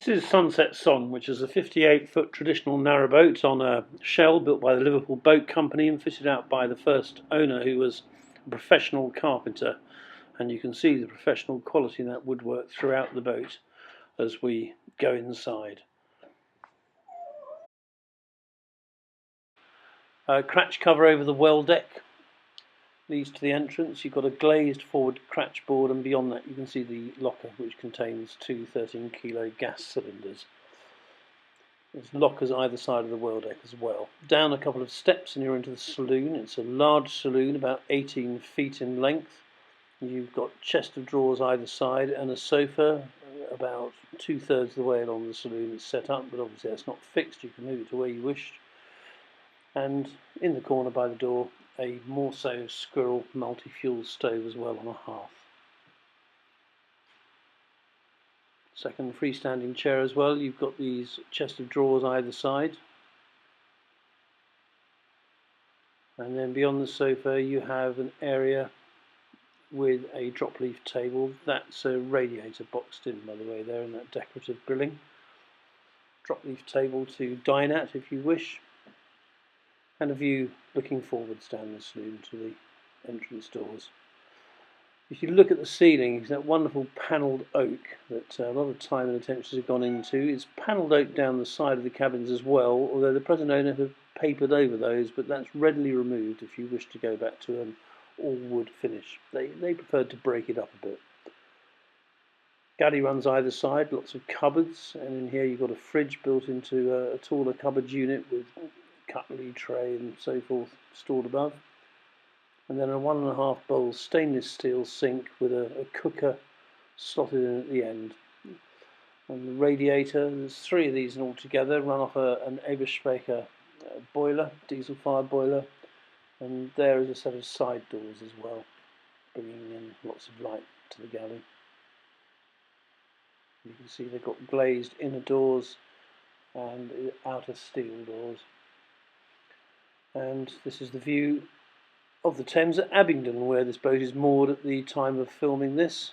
This is Sunset Song, which is a 58-foot traditional narrowboat on a shell built by the Liverpool Boat Company and fitted out by the first owner, who was a professional carpenter. And you can see the professional quality in that woodwork throughout the boat as we go inside. Cratch cover over the well deck leads to the entrance. You've got a glazed forward cratch board, and beyond that you can see the locker, which contains two 13-kilo gas cylinders. There's lockers either side of the well deck as well. Down a couple of steps and you're into the saloon. It's a large saloon, about 18 feet in length. You've got chest of drawers either side and a sofa about 2/3 of the way along the saloon. It's set up, but obviously that's not fixed. You can move it to where you wish. And in the corner by the door, a Morso Squirrel multi-fuel stove as well on a hearth. Second freestanding chair as well. You've got these chest of drawers either side. And then beyond the sofa you have an area with a drop leaf table. That's a radiator boxed in, by the way, there in that decorative grilling. Drop leaf table to dine at if you wish. And a view looking forwards down the saloon to the entrance doors. If you look at the ceiling, it's that wonderful panelled oak that a lot of time and attention has gone into. It's panelled oak down the side of the cabins as well, although the present owner have papered over those, but that's readily removed if you wish to go back to an all-wood finish. They preferred to break it up a bit. Galley runs either side, lots of cupboards, and in here you've got a fridge built into a taller cupboard unit with cutlery tray and so forth stored above. And then a 1.5 bowl stainless steel sink with a cooker slotted in at the end. And the radiator, there's 3 of these in all together, run off an Eberspacher boiler, diesel fired boiler, and there is a set of side doors as well, bringing in lots of light to the galley. You can see they've got glazed inner doors and outer steel doors. And this is the view of the Thames at Abingdon, where this boat is moored at the time of filming this.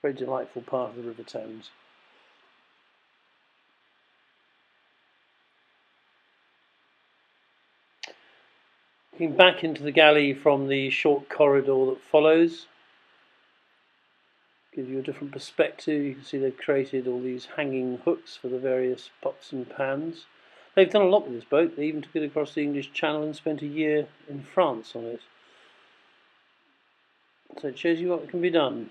Very delightful part of the River Thames. Looking back into the galley from the short corridor that follows, gives you a different perspective. You can see they've created all these hanging hooks for the various pots and pans. They've done a lot with this boat. They even took it across the English Channel and spent a year in France on it. So it shows you what can be done.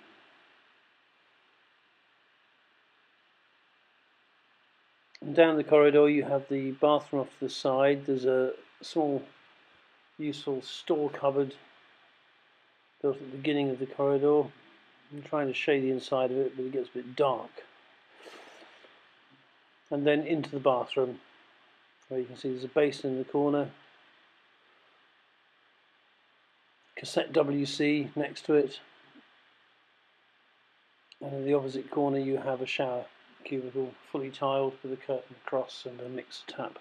And down the corridor you have the bathroom off to the side. There's a small useful store cupboard built at the beginning of the corridor. I'm trying to show you the inside of it, but it gets a bit dark. And then into the bathroom, where you can see there's a basin in the corner, cassette WC next to it, and in the opposite corner you have a shower cubicle, fully tiled with a curtain across and a mixed tap.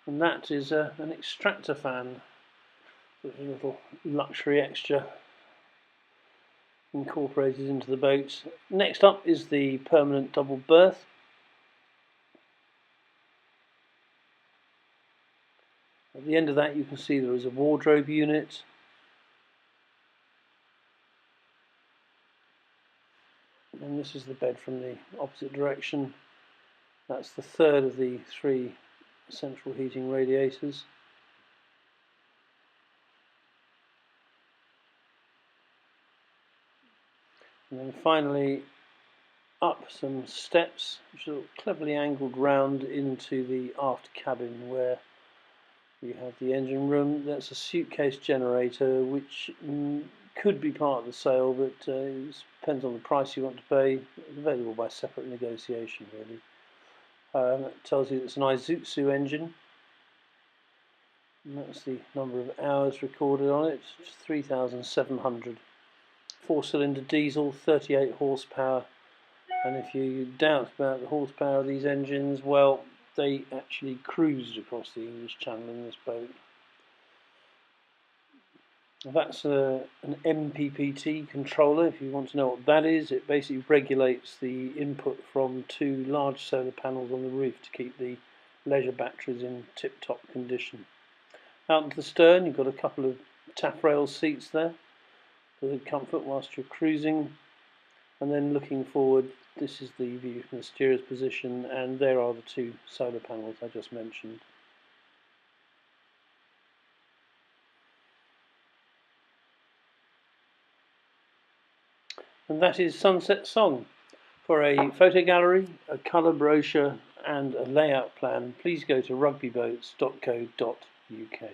And that is an extractor fan, a little luxury extra incorporated into the boat. Next up is the permanent double berth. At the end of that you can see there is a wardrobe unit. And this is the bed from the opposite direction. That's the third of the 3 central heating radiators. And then finally up some steps which are cleverly angled round into the aft cabin, where you have the engine room. That's a suitcase generator which could be part of the sale, but it depends on the price you want to pay. It's available by separate negotiation, really. It tells you it's an Isuzu engine. And that's the number of hours recorded on it, 3,700. 4-cylinder diesel, 38 horsepower. And if you doubt about the horsepower of these engines, well, they actually cruised across the English Channel in this boat. That's an MPPT controller. If you want to know what that is, it basically regulates the input from 2 large solar panels on the roof to keep the leisure batteries in tip-top condition. Out into the stern, you've got a couple of taffrail seats there for good comfort whilst you're cruising. And then looking forward, this is the view from the steerer's position, and there are the 2 solar panels I just mentioned. And that is Sunset Song. For a photo gallery, a colour brochure and a layout plan, please go to rugbyboats.co.uk.